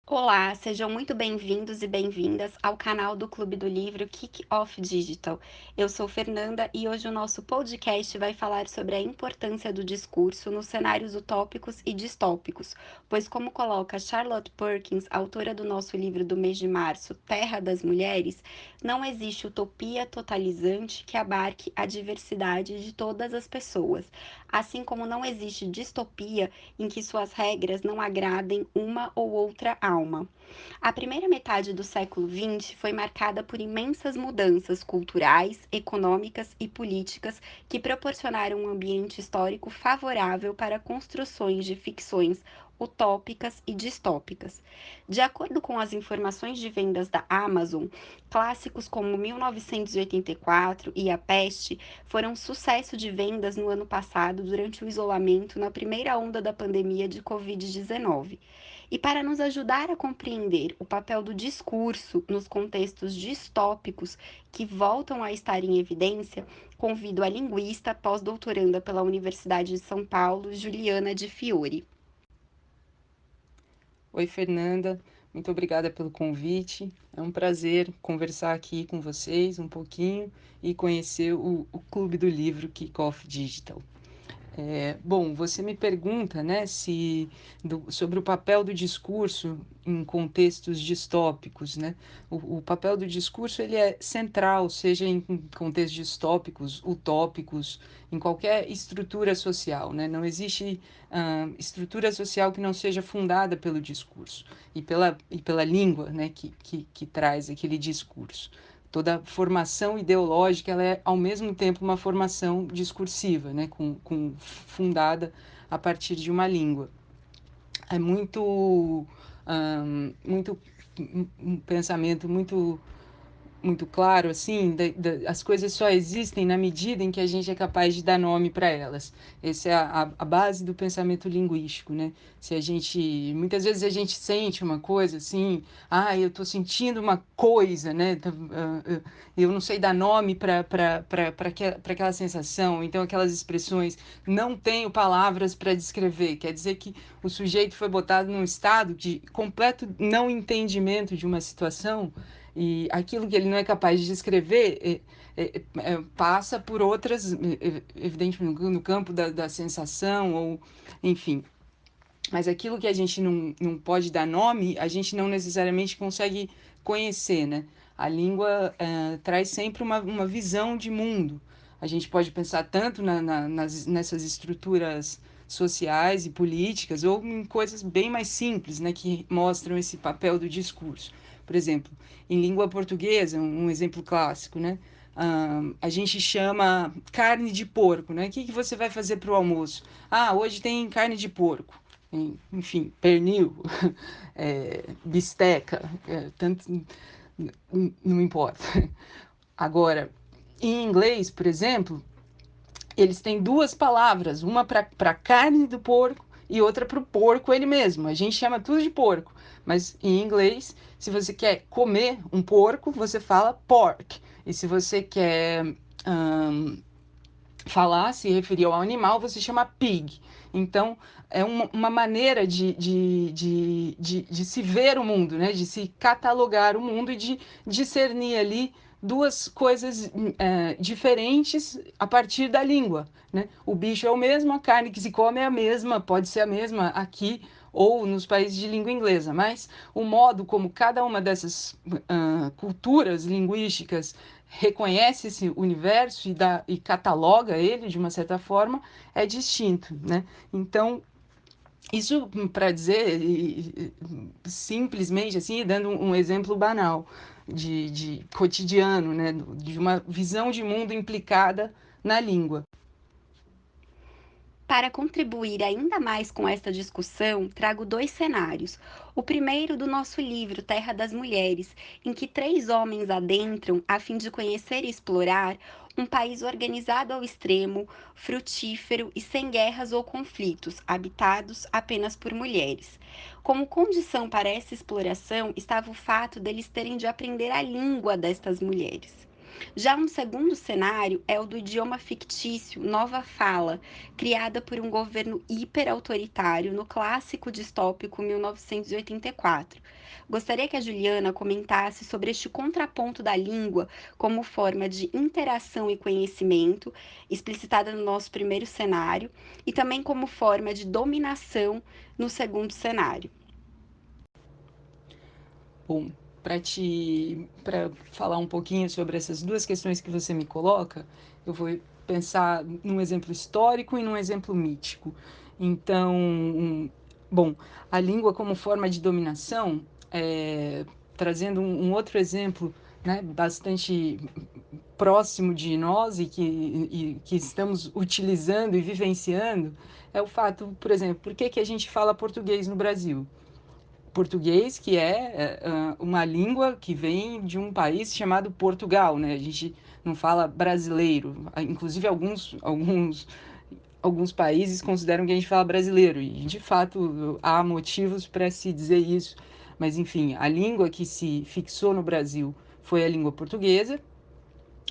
Olá, sejam muito bem-vindos e bem-vindas ao canal do Clube do Livro Kick Off Digital. Eu sou Fernanda e hoje o nosso podcast vai falar sobre a importância do discurso nos cenários utópicos e distópicos, pois como coloca Charlotte Perkins, autora do nosso livro do mês de março, Terra das Mulheres, não existe utopia totalizante que abarque a diversidade de todas as pessoas, assim como não existe distopia em que suas regras não agradem uma ou outra alma. A primeira metade do século XX foi marcada por imensas mudanças culturais, econômicas e políticas que proporcionaram um ambiente histórico favorável para construções de ficções utópicas e distópicas. De acordo com as informações de vendas da Amazon, clássicos como 1984 e A Peste foram sucesso de vendas no ano passado durante o isolamento na primeira onda da pandemia de Covid-19. E para nos ajudar a compreender o papel do discurso nos contextos distópicos que voltam a estar em evidência, convido a linguista pós-doutoranda pela Universidade de São Paulo, Juliana de Fiori. Oi, Fernanda, muito obrigada pelo convite. É um prazer conversar aqui com vocês um pouquinho e conhecer o Clube do Livro Kickoff Digital. Bom, você me pergunta, né, sobre o papel do discurso em contextos distópicos, né? O papel do discurso ele é central, seja em contextos distópicos, utópicos, em qualquer estrutura social, né? Não existe estrutura social que não seja fundada pelo discurso e pela língua, né, que traz aquele discurso. Toda formação ideológica ela é ao mesmo tempo uma formação discursiva, né, fundada a partir de uma língua. É muito um pensamento muito claro, assim, as coisas só existem na medida em que a gente é capaz de dar nome para elas. Essa é a base do pensamento linguístico, né? Se a gente, muitas vezes a gente sente uma coisa assim, eu estou sentindo uma coisa, né? Eu não sei dar nome para aquela sensação, então aquelas expressões não tenho palavras para descrever. Quer dizer que o sujeito foi botado num estado de completo não entendimento de uma situação e aquilo que ele não é capaz de descrever passa por outras, evidentemente, no campo da sensação, ou enfim. Mas aquilo que a gente não pode dar nome, a gente não necessariamente consegue conhecer, né? A língua traz sempre uma visão de mundo. A gente pode pensar tanto nessas estruturas sociais e políticas, ou em coisas bem mais simples, né, que mostram esse papel do discurso. Por exemplo, em língua portuguesa, um exemplo clássico, né? A gente chama carne de porco, né? O que você vai fazer para o almoço? Hoje tem carne de porco. Enfim, pernil, bisteca, tanto, não importa. Agora, em inglês, por exemplo, eles têm duas palavras, uma para carne do porco e outra para o porco ele mesmo. A gente chama tudo de porco, mas em inglês, se você quer comer um porco, você fala pork. E se você quer falar, se referir ao animal, você chama pig. Então, é uma maneira de se ver o mundo, né? De se catalogar o mundo e de discernir ali duas coisas diferentes a partir da língua, né? O bicho é o mesmo, a carne que se come é a mesma, pode ser a mesma aqui ou nos países de língua inglesa, mas o modo como cada uma dessas culturas linguísticas reconhece esse universo e cataloga ele de uma certa forma é distinto, né? Então isso para dizer simplesmente assim, dando um exemplo banal de cotidiano, né? De uma visão de mundo implicada na língua. Para contribuir ainda mais com esta discussão, trago dois cenários. O primeiro do nosso livro Terra das Mulheres, em que três homens adentram a fim de conhecer e explorar um país organizado ao extremo, frutífero e sem guerras ou conflitos, habitados apenas por mulheres. Como condição para essa exploração estava o fato deles terem de aprender a língua destas mulheres. Já um segundo cenário é o do idioma fictício Nova Fala, criada por um governo hiperautoritário no clássico distópico 1984. Gostaria que a Juliana comentasse sobre este contraponto da língua como forma de interação e conhecimento, explicitada no nosso primeiro cenário, e também como forma de dominação no segundo cenário. Bom, para falar um pouquinho sobre essas duas questões que você me coloca, eu vou pensar num exemplo histórico e num exemplo mítico. Então, bom, a língua como forma de dominação, trazendo um outro exemplo, né, bastante próximo de nós que estamos utilizando e vivenciando, é o fato, por exemplo, por que a gente fala português no Brasil? Português, que uma língua que vem de um país chamado Portugal, né? A gente não fala brasileiro. Inclusive, alguns países consideram que a gente fala brasileiro, e de fato há motivos para se dizer isso. Mas, enfim, a língua que se fixou no Brasil foi a língua portuguesa,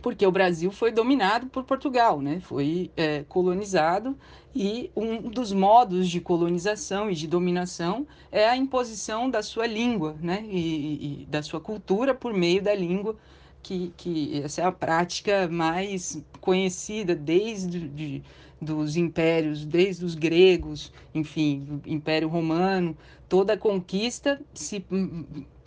porque o Brasil foi dominado por Portugal, né? Foi colonizado, e um dos modos de colonização e de dominação é a imposição da sua língua, né? E da sua cultura por meio da língua, que essa é a prática mais conhecida dos impérios, desde os gregos, enfim, Império Romano. Toda conquista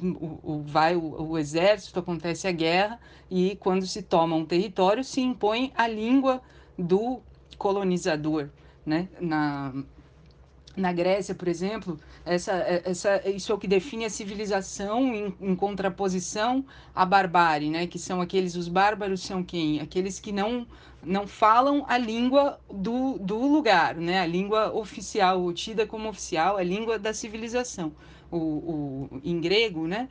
o exército, acontece a guerra, e quando se toma um território, se impõe a língua do colonizador, né? Na Grécia, por exemplo, isso é o que define a civilização em contraposição à barbárie, né? Que são os bárbaros são quem? Aqueles que não falam a língua do lugar, né? A língua oficial, tida como oficial, a língua da civilização. Em grego, né?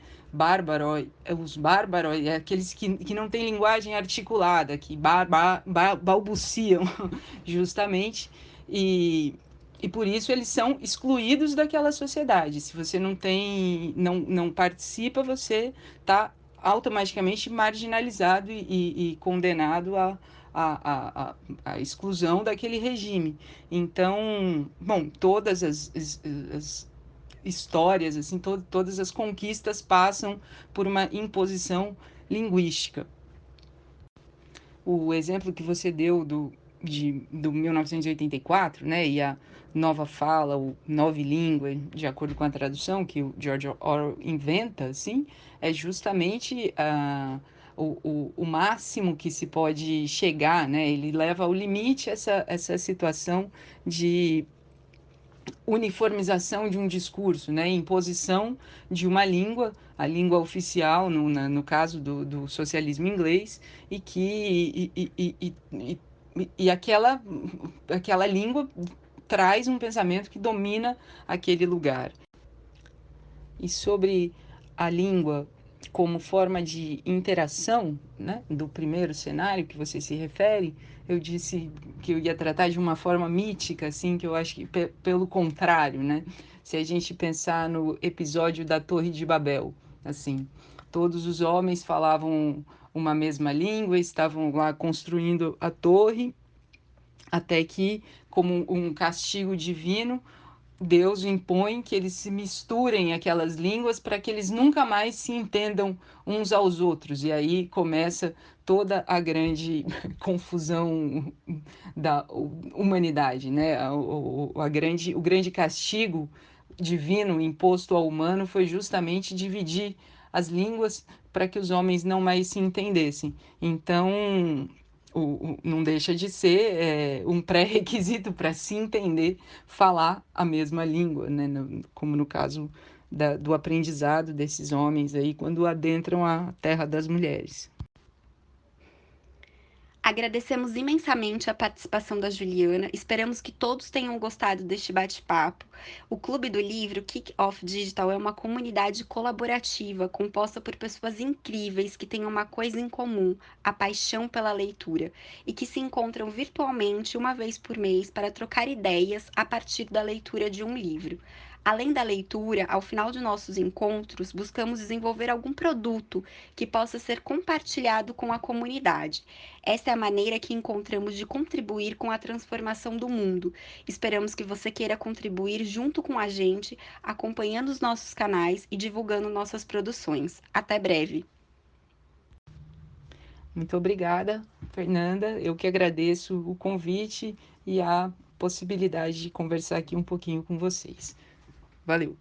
Os bárbaros é aqueles que não têm linguagem articulada, que balbuciam, justamente, e por isso eles são excluídos daquela sociedade. Se você não participa, você está automaticamente marginalizado e condenado à exclusão daquele regime. Então, bom, todas as histórias, assim, todas as conquistas passam por uma imposição linguística. O exemplo que você deu do 1984, né, e a nova fala, ou nova língua, de acordo com a tradução que o George Orwell inventa, assim, é justamente o máximo que se pode chegar, né? Ele leva ao limite essa situação de uniformização de um discurso, né? Imposição de uma língua, a língua oficial, no caso do socialismo inglês, e que e aquela língua traz um pensamento que domina aquele lugar. E sobre a língua como forma de interação, né, do primeiro cenário que você se refere, eu disse que eu ia tratar de uma forma mítica, assim, que eu acho que pelo contrário, né? Se a gente pensar no episódio da Torre de Babel, assim, todos os homens falavam uma mesma língua, estavam lá construindo a torre, até que, como um castigo divino, Deus impõe que eles se misturem aquelas línguas para que eles nunca mais se entendam uns aos outros. E aí começa toda a grande confusão da humanidade, né? O grande castigo divino imposto ao humano foi justamente dividir as línguas para que os homens não mais se entendessem. Então, não deixa de ser um pré-requisito para se entender, falar a mesma língua, né? Como no caso do aprendizado desses homens aí quando adentram a terra das mulheres. Agradecemos imensamente a participação da Juliana, esperamos que todos tenham gostado deste bate-papo. O Clube do Livro Kick Off Digital é uma comunidade colaborativa composta por pessoas incríveis que têm uma coisa em comum, a paixão pela leitura, e que se encontram virtualmente uma vez por mês para trocar ideias a partir da leitura de um livro. Além da leitura, ao final de nossos encontros, buscamos desenvolver algum produto que possa ser compartilhado com a comunidade. Essa é a maneira que encontramos de contribuir com a transformação do mundo. Esperamos que você queira contribuir junto com a gente, acompanhando os nossos canais e divulgando nossas produções. Até breve! Muito obrigada, Fernanda. Eu que agradeço o convite e a possibilidade de conversar aqui um pouquinho com vocês. Valeu!